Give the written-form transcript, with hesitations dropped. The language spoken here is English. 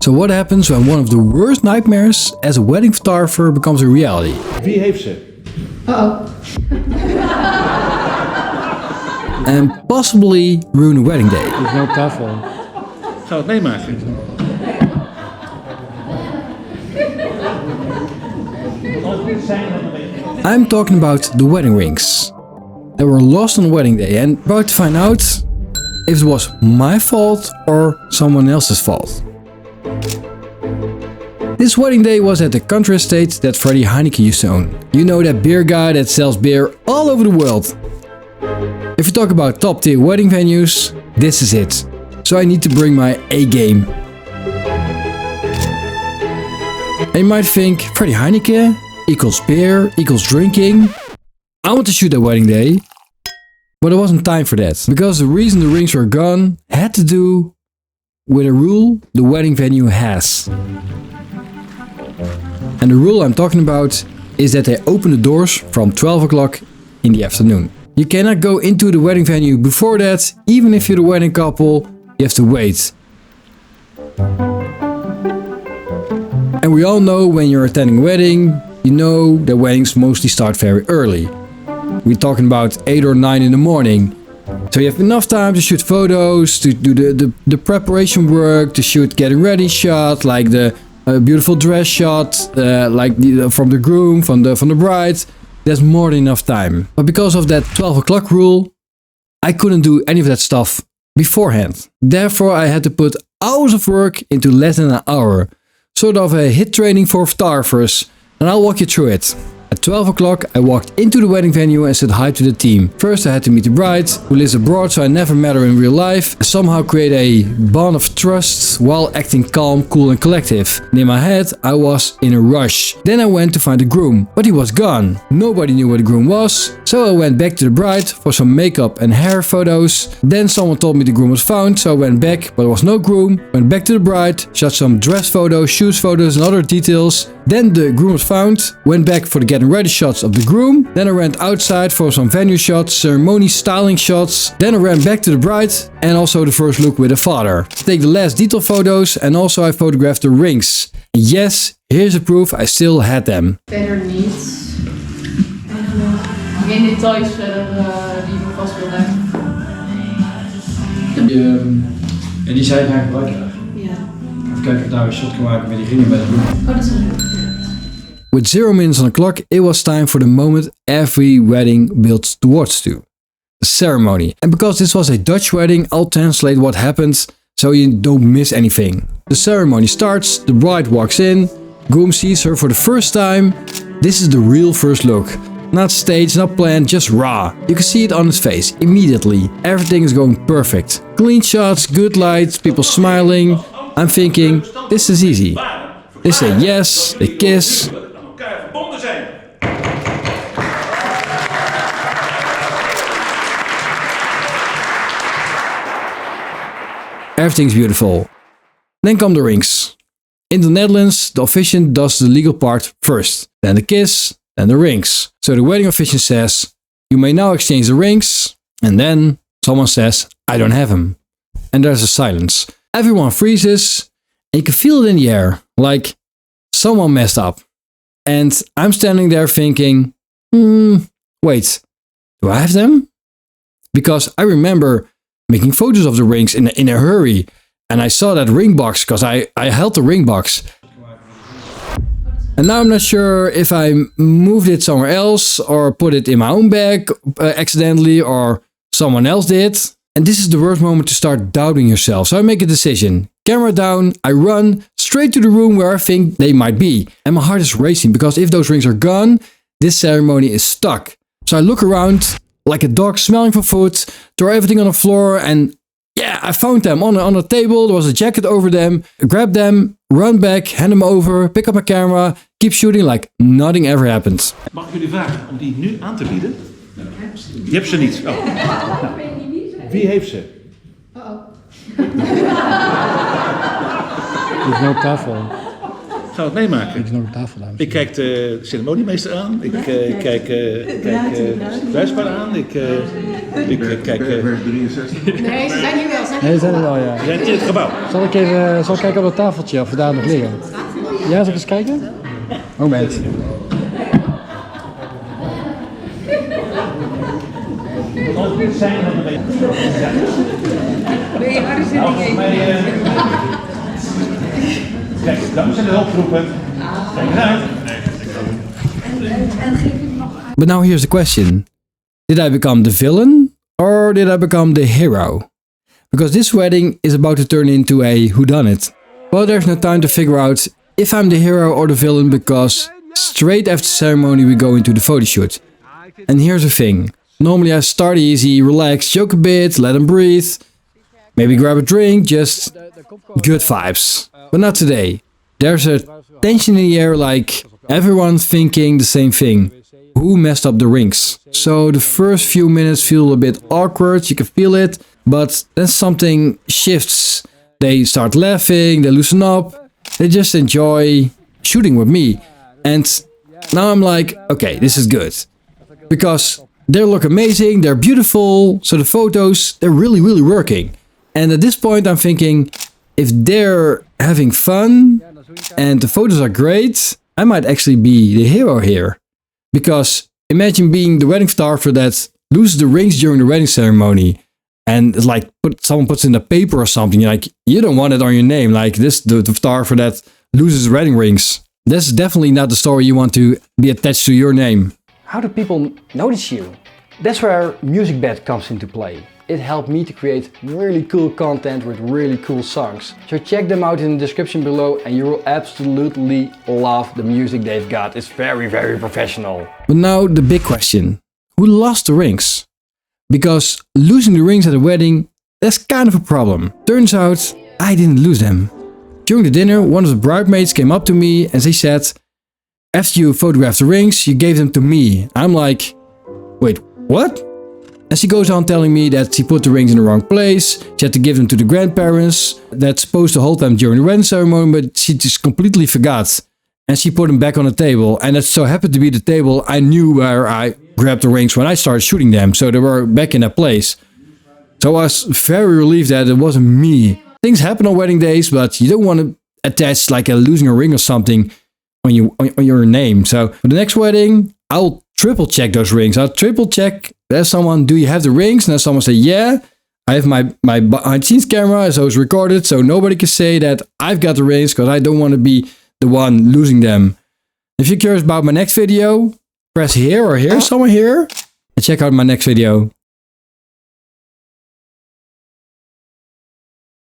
So what happens when one of the worst nightmares as a wedding photographer becomes a reality? Wie heeft ze? And possibly ruin a wedding day. There's no tafel. Ga het meemaken. I'm talking about the wedding rings that were lost on the wedding day and about to find out if it was my fault or someone else's fault. This wedding day was at the country estate that Freddie Heineken used to own. You know, that beer guy that sells beer all over the world. If you talk about top tier wedding venues, this is it. So I need to bring my A game. And you might think, Freddie Heineken equals beer, equals drinking. I want to shoot that wedding day, but there wasn't time for that. Because the reason the rings were gone had to do with a rule the wedding venue has. And the rule I'm talking about is that they open the doors from 12 o'clock in the afternoon. You cannot go into the wedding venue before that, even if you're the wedding couple, you have to wait. And we all know when you're attending a wedding, you know that weddings mostly start very early. We're talking about 8 or 9 in the morning. So you have enough time to shoot photos, to do the preparation work, to shoot getting ready shot, like the beautiful dress shot, from the groom, from the bride. There's more than enough time. But because of that 12 o'clock rule, I couldn't do any of that stuff beforehand. Therefore, I had to put hours of work into less than an hour. Sort of a hit training for photographers. And I'll walk you through it. At 12 o'clock, I walked into the wedding venue and said hi to the team. First, I had to meet the bride, who lives abroad, so I never met her in real life. I somehow create a bond of trust while acting calm, cool and collective. And in my head, I was in a rush. Then I went to find the groom, but he was gone. Nobody knew where the groom was, so I went back to the bride for some makeup and hair photos. Then someone told me the groom was found, so I went back, but there was no groom. Went back to the bride, shot some dress photos, shoes photos and other details. Then the groom was found, went back for the getting ready shots of the groom. Then I ran outside for some venue shots, ceremony styling shots. Then I ran back to the bride and also the first look with the father. Take the last detail photos and also I photographed the rings. And yes, here's the proof, I still had them. Verder niet. Geen details verder die ik nog vast wil leggen. En die zijn eigenlijk gebruiken. Ja. Even kijken of ik daar een shot kan maken met die ringen bij de groep. Oh, dat is wel leuk. With 0 minutes on the clock, it was time for the moment every wedding builds towards to. The ceremony. And because this was a Dutch wedding, I'll translate what happened so you don't miss anything. The ceremony starts, the bride walks in, groom sees her for the first time. This is the real first look. Not staged, not planned, just raw. You can see it on his face immediately. Everything is going perfect. Clean shots, good lights, people smiling. I'm thinking, this is easy. They say yes, they kiss. Everything's beautiful. Then come the rings. In the Netherlands, the officiant does the legal part first. Then the kiss, then the rings. So the wedding officiant says, you may now exchange the rings. And then someone says, I don't have them. And there's a silence. Everyone freezes. And you can feel it in the air. Like someone messed up. And I'm standing there thinking, wait, do I have them? Because I remember making photos of the rings in a hurry. And I saw that ring box because I held the ring box. And now I'm not sure if I moved it somewhere else or put it in my own bag accidentally or someone else did. And this is the worst moment to start doubting yourself. So I make a decision. Camera down, I run straight to the room where I think they might be. And my heart is racing because if those rings are gone, this ceremony is stuck. So I look around like a dog smelling for food, throw everything on the floor and yeah, I found them on a table. There was a jacket over them. Grab them, run back, hand them over, pick up my camera, keep shooting like nothing ever happened. Mag ik jullie vragen om die nu aan te bieden? Je hebt ze niet. Oh. Nou, wie heeft ze? There's no tafel. Gaan we het meemaken? There's no tafel, dames. Ik kijk de ceremoniemeester aan. Ik kijk de bruidspaar aan. Ik kijk... Nee, ze zijn hier wel. Nee, zijn er wel, ja. We zijn in het gebouw. Zal ik kijken op het tafeltje of we daar nog liggen? Ja, zal ik eens kijken? Moment. Kijk, dat zijn de hulpgroepen. Kijk eens uit. But now here's the question. Did I become the villain or did I become the hero? Because this wedding is about to turn into a whodunit. Well, there's no time to figure out if I'm the hero or the villain because straight after the ceremony we go into the photo shoot. And here's the thing. Normally I start easy, relax, joke a bit, let them breathe. Maybe grab a drink, just good vibes. But not today. There's a tension in the air, like everyone thinking the same thing. Who messed up the rings? So the first few minutes feel a bit awkward, you can feel it. But then something shifts. They start laughing, they loosen up. They just enjoy shooting with me. And now I'm like, okay, this is good. Because they look amazing, they're beautiful. So the photos, they're really, really working. And at this point I'm thinking, if they're having fun and the photos are great, I might actually be the hero here. Because imagine being the wedding photographer that loses the rings during the wedding ceremony. And it's like someone puts in the paper or something. Like, you don't want it on your name. Like this, the photographer that loses wedding rings. This is definitely not the story you want to be attached to your name. How do people notice you? That's where Musicbed comes into play. It helped me to create really cool content with really cool songs. So check them out in the description below and you will absolutely love the music they've got. It's very, very professional. But now the big question. Who lost the rings? Because losing the rings at a wedding, that's kind of a problem. Turns out, I didn't lose them. During the dinner, one of the bridesmaids came up to me and they said, after you photographed the rings, you gave them to me. I'm like, wait, what? And she goes on telling me that she put the rings in the wrong place, she had to give them to the grandparents, that's supposed to hold them during the wedding ceremony, but she just completely forgot. And she put them back on the table, and it so happened to be the table I knew where I grabbed the rings when I started shooting them, so they were back in that place. So I was very relieved that it wasn't me. Things happen on wedding days, but you don't want to attach like losing a ring or something on your name. So for the next wedding, I'll triple check those rings. I'll triple check. There's someone, do you have the rings? And then someone say, yeah, I have my behind the scenes camera, so it's recorded, so nobody can say that I've got the rings because I don't want to be the one losing them. If you're curious about my next video, press here or here, somewhere here, and check out my next video.